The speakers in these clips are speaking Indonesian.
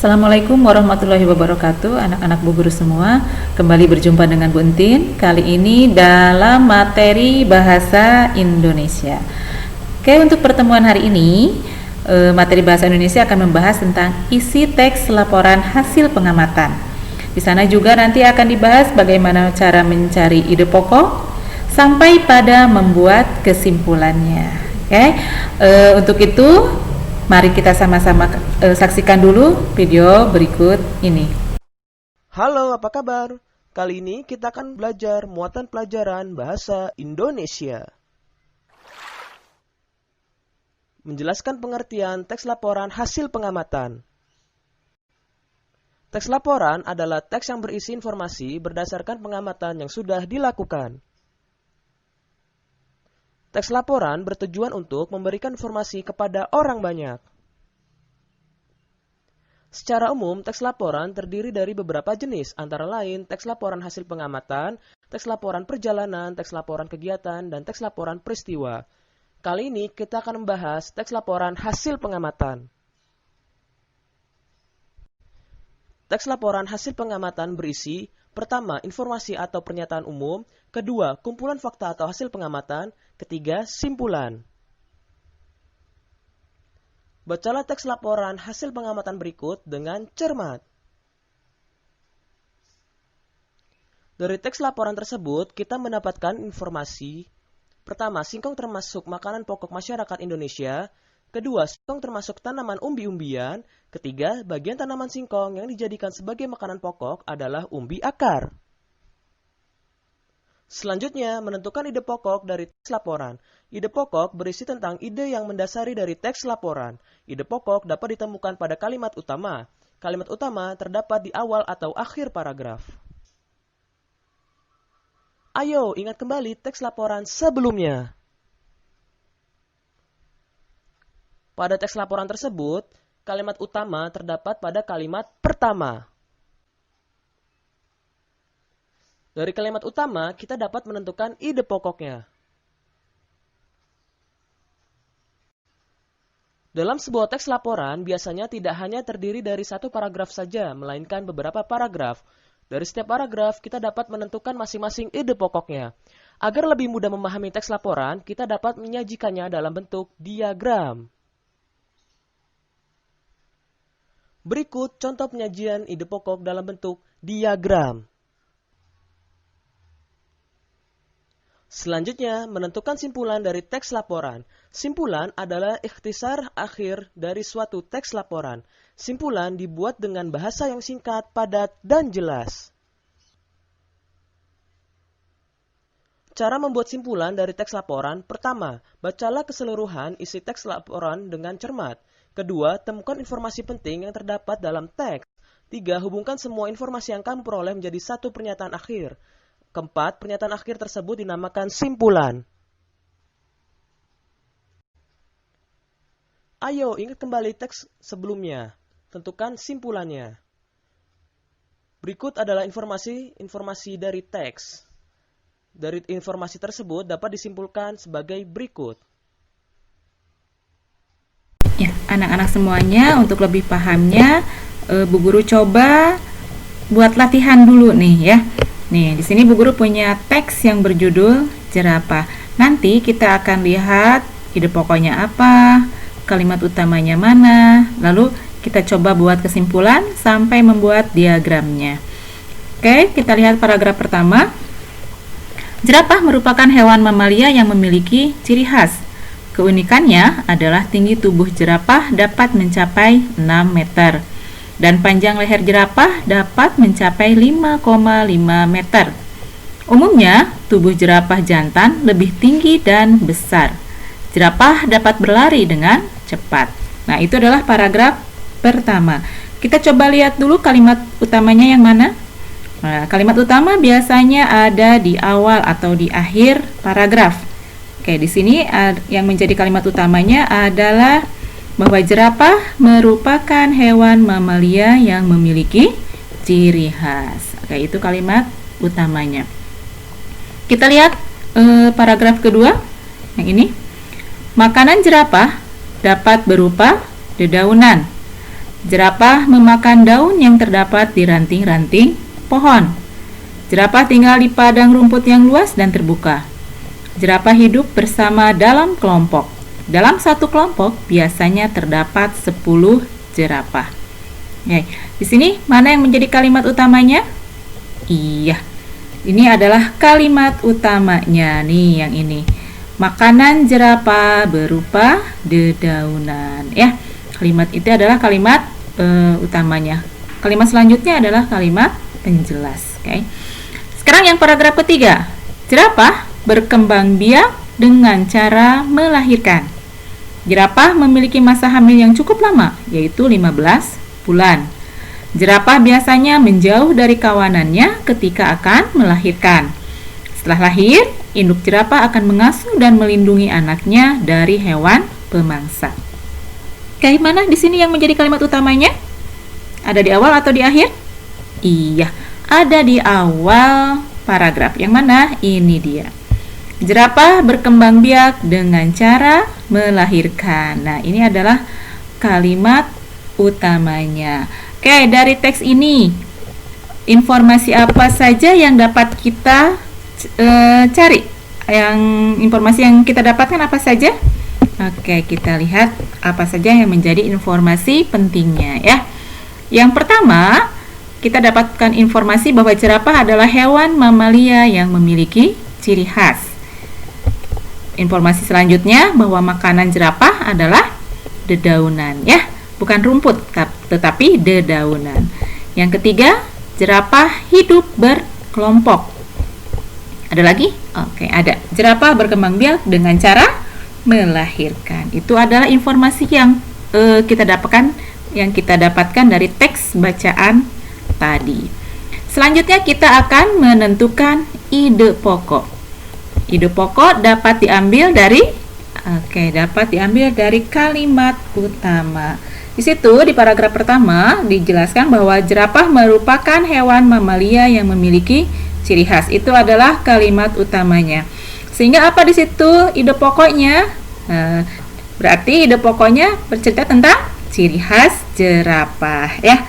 Assalamualaikum warahmatullahi wabarakatuh, anak-anak Bu Guru semua. Kembali berjumpa dengan Bu Entin. Kali ini dalam materi bahasa Indonesia. Oke, untuk pertemuan hari ini, materi bahasa Indonesia akan membahas tentang isi teks laporan hasil pengamatan. Di sana juga nanti akan dibahas bagaimana cara mencari ide pokok sampai pada membuat kesimpulannya. Oke, untuk itu mari kita sama-sama saksikan dulu video berikut ini. Halo, apa kabar? Kali ini kita akan belajar muatan pelajaran bahasa Indonesia. Menjelaskan pengertian teks laporan hasil pengamatan. Teks laporan adalah teks yang berisi informasi berdasarkan pengamatan yang sudah dilakukan. Teks laporan bertujuan untuk memberikan informasi kepada orang banyak. Secara umum, teks laporan terdiri dari beberapa jenis, antara lain teks laporan hasil pengamatan, teks laporan perjalanan, teks laporan kegiatan, dan teks laporan peristiwa. Kali ini kita akan membahas teks laporan hasil pengamatan. Teks laporan hasil pengamatan berisi: pertama, informasi atau pernyataan umum; kedua, kumpulan fakta atau hasil pengamatan; ketiga, simpulan. Bacalah teks laporan hasil pengamatan berikut dengan cermat. Dari teks laporan tersebut, kita mendapatkan informasi: pertama, singkong termasuk makanan pokok masyarakat Indonesia; kedua, singkong termasuk tanaman umbi-umbian; ketiga, bagian tanaman singkong yang dijadikan sebagai makanan pokok adalah umbi akar. Selanjutnya, menentukan ide pokok dari teks laporan. Ide pokok berisi tentang ide yang mendasari dari teks laporan. Ide pokok dapat ditemukan pada kalimat utama. Kalimat utama terdapat di awal atau akhir paragraf. Ayo, ingat kembali teks laporan sebelumnya. Pada teks laporan tersebut, kalimat utama terdapat pada kalimat pertama. Dari kalimat utama, kita dapat menentukan ide pokoknya. Dalam sebuah teks laporan, biasanya tidak hanya terdiri dari satu paragraf saja, melainkan beberapa paragraf. Dari setiap paragraf, kita dapat menentukan masing-masing ide pokoknya. Agar lebih mudah memahami teks laporan, kita dapat menyajikannya dalam bentuk diagram. Berikut contoh penyajian ide pokok dalam bentuk diagram. Selanjutnya, menentukan simpulan dari teks laporan. Simpulan adalah ikhtisar akhir dari suatu teks laporan. Simpulan dibuat dengan bahasa yang singkat, padat, dan jelas. Cara membuat simpulan dari teks laporan: pertama, bacalah keseluruhan isi teks laporan dengan cermat. Kedua, temukan informasi penting yang terdapat dalam teks. Tiga, hubungkan semua informasi yang kamu peroleh menjadi satu pernyataan akhir. Keempat, pernyataan akhir tersebut dinamakan simpulan. Ayo, ingat kembali teks sebelumnya. Tentukan simpulannya. Berikut adalah informasi dari teks. Dari informasi tersebut dapat disimpulkan sebagai berikut. Ya, anak-anak semuanya, untuk lebih pahamnya, Bu Guru coba buat latihan dulu nih ya. Nih, di sini Bu Guru punya teks yang berjudul jerapah. Nanti kita akan lihat ide pokoknya apa, kalimat utamanya mana, lalu kita coba buat kesimpulan sampai membuat diagramnya. Oke, kita lihat paragraf pertama. Jerapah merupakan hewan mamalia yang memiliki ciri khas. Keunikannya adalah tinggi tubuh jerapah dapat mencapai 6 meter dan panjang leher jerapah dapat mencapai 5,5 meter. Umumnya, tubuh jerapah jantan lebih tinggi dan besar. Jerapah dapat berlari dengan cepat. Nah, itu adalah paragraf pertama. Kita coba lihat dulu kalimat utamanya yang mana. Nah, kalimat utama biasanya ada di awal atau di akhir paragraf. Oke, di sini yang menjadi kalimat utamanya adalah bahwa jerapah merupakan hewan mamalia yang memiliki ciri khas. Oke, itu kalimat utamanya. Kita lihat paragraf kedua, yang ini. Makanan jerapah dapat berupa dedaunan. Jerapah memakan daun yang terdapat di ranting-ranting pohon. Jerapah tinggal di padang rumput yang luas dan terbuka. Jerapah hidup bersama dalam kelompok. Dalam satu kelompok biasanya terdapat 10 jerapah. Oke, di sini mana yang menjadi kalimat utamanya? Iya, ini adalah kalimat utamanya nih, yang ini. Makanan jerapah berupa dedaunan, ya. Kalimat itu adalah kalimat utamanya. Kalimat selanjutnya adalah kalimat penjelas. Oke. Sekarang yang paragraf ketiga. Jerapah berkembang biak dengan cara melahirkan. Jerapah memiliki masa hamil yang cukup lama, yaitu 15 bulan. Jerapah biasanya menjauh dari kawanannya ketika akan melahirkan. Setelah lahir, induk jerapah akan mengasuh dan melindungi anaknya dari hewan pemangsa. Kayak mana di sini yang menjadi kalimat utamanya? Ada di awal atau di akhir? Iya, ada di awal paragraf. Yang mana? Ini dia. Jerapah berkembang biak dengan cara melahirkan. Nah, ini adalah kalimat utamanya. Oke, dari teks ini, informasi apa saja yang dapat kita cari? Informasi yang kita dapatkan apa saja? Oke, kita lihat apa saja yang menjadi informasi pentingnya, ya. Yang pertama, kita dapatkan informasi bahwa jerapah adalah hewan mamalia yang memiliki ciri khas. Informasi selanjutnya bahwa makanan jerapah adalah dedaunan, ya, bukan rumput, tetapi dedaunan. Yang ketiga, jerapah hidup berkelompok. Ada lagi? Oke, ada. Jerapah berkembang biak dengan cara melahirkan. Itu adalah informasi yang kita dapatkan dari teks bacaan tadi. Selanjutnya kita akan menentukan ide pokok. Ide pokok dapat diambil dari kalimat utama. Di situ di paragraf pertama dijelaskan bahwa jerapah merupakan hewan mamalia yang memiliki ciri khas. Itu adalah kalimat utamanya. Sehingga apa di situ ide pokoknya? Berarti ide pokoknya bercerita tentang ciri khas jerapah, ya.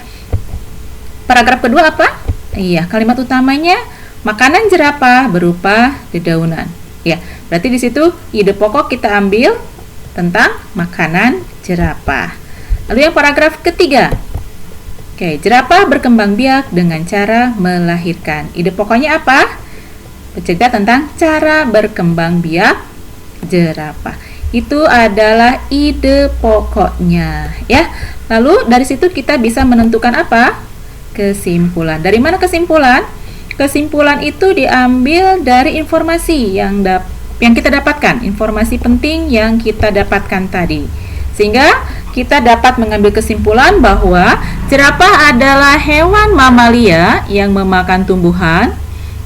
Paragraf kedua apa? Iya, kalimat utamanya makanan jerapah berupa dedaunan. Ya, berarti di situ ide pokok kita ambil tentang makanan jerapah. Lalu yang paragraf ketiga. Oke, jerapah berkembang biak dengan cara melahirkan. Ide pokoknya apa? Bercerita tentang cara berkembang biak jerapah. Itu adalah ide pokoknya, ya. Lalu dari situ kita bisa menentukan apa? Kesimpulan. Dari mana kesimpulan? Kesimpulan itu diambil dari informasi yang kita dapatkan, informasi penting yang kita dapatkan tadi. Sehingga kita dapat mengambil kesimpulan bahwa jerapah adalah hewan mamalia yang memakan tumbuhan,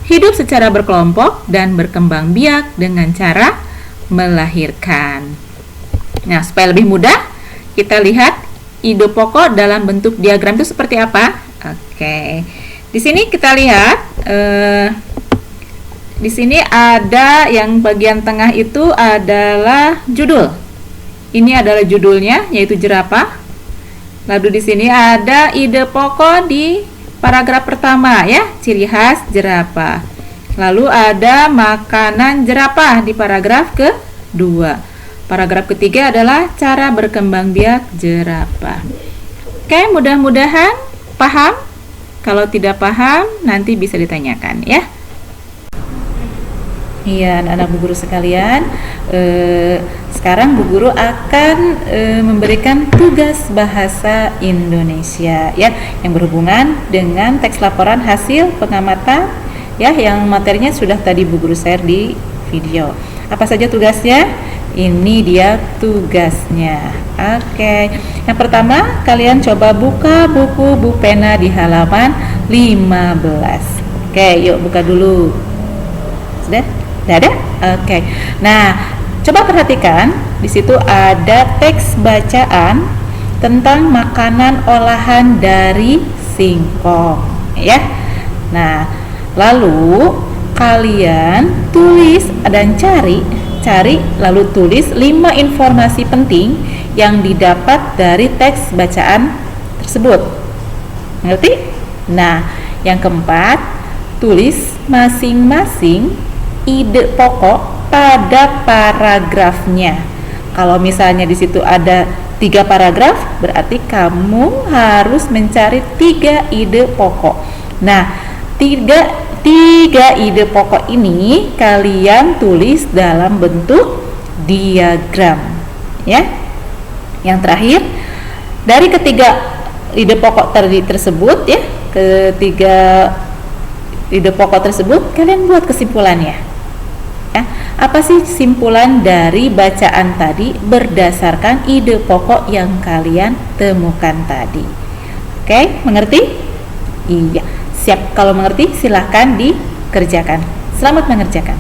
hidup secara berkelompok dan berkembang biak dengan cara melahirkan. Nah, supaya lebih mudah, kita lihat ide pokok dalam bentuk diagram itu seperti apa? Oke. Di sini kita lihat di sini ada yang bagian tengah itu adalah judul. Ini adalah judulnya, yaitu jerapah. Lalu di sini ada ide pokok di paragraf pertama, ya, ciri khas jerapah. Lalu ada makanan jerapah di paragraf kedua. Paragraf ketiga adalah cara berkembang biak jerapah. Oke, mudah-mudahan paham. Kalau tidak paham, nanti bisa ditanyakan, ya. Iya, anak-anak Bu Guru sekalian, sekarang Bu Guru akan memberikan tugas bahasa Indonesia, ya, yang berhubungan dengan teks laporan hasil pengamatan, ya, yang materinya sudah tadi Bu Guru share di video. Apa saja tugasnya? Ini dia tugasnya. Oke. Yang pertama, kalian coba buka buku Bu Pena di halaman 15. Oke, yuk buka dulu. Sudah? Sudah ada? Oke. Nah, coba perhatikan, di situ ada teks bacaan tentang makanan olahan dari singkong, ya. Nah, lalu kalian tulis dan cari lalu tulis 5 informasi penting yang didapat dari teks bacaan tersebut. Ngerti? Nah, yang keempat, tulis masing-masing ide pokok pada paragrafnya. Kalau misalnya di situ ada 3 paragraf, berarti kamu harus mencari 3 ide pokok. Nah, tiga ide pokok ini kalian tulis dalam bentuk diagram, ya. Yang terakhir, dari ketiga ide pokok tersebut, ya, ketiga ide pokok tersebut kalian buat kesimpulannya. Ya, apa sih simpulan dari bacaan tadi berdasarkan ide pokok yang kalian temukan tadi? Oke, mengerti? Iya, siap. Kalau mengerti silahkan dikerjakan. Selamat mengerjakan.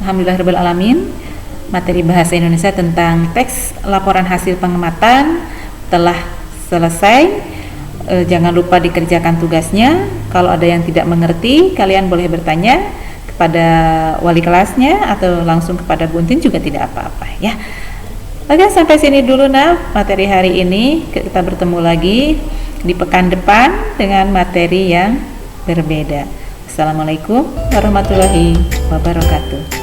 Alhamdulillahirabbil alamin. Materi bahasa Indonesia tentang teks laporan hasil pengamatan telah selesai. Jangan lupa dikerjakan tugasnya. Kalau ada yang tidak mengerti, kalian boleh bertanya kepada wali kelasnya atau langsung kepada Buntin juga tidak apa-apa, ya. Oke, sampai sini dulu materi hari ini. Kita bertemu lagi di pekan depan dengan materi yang berbeda. Assalamualaikum warahmatullahi wabarakatuh.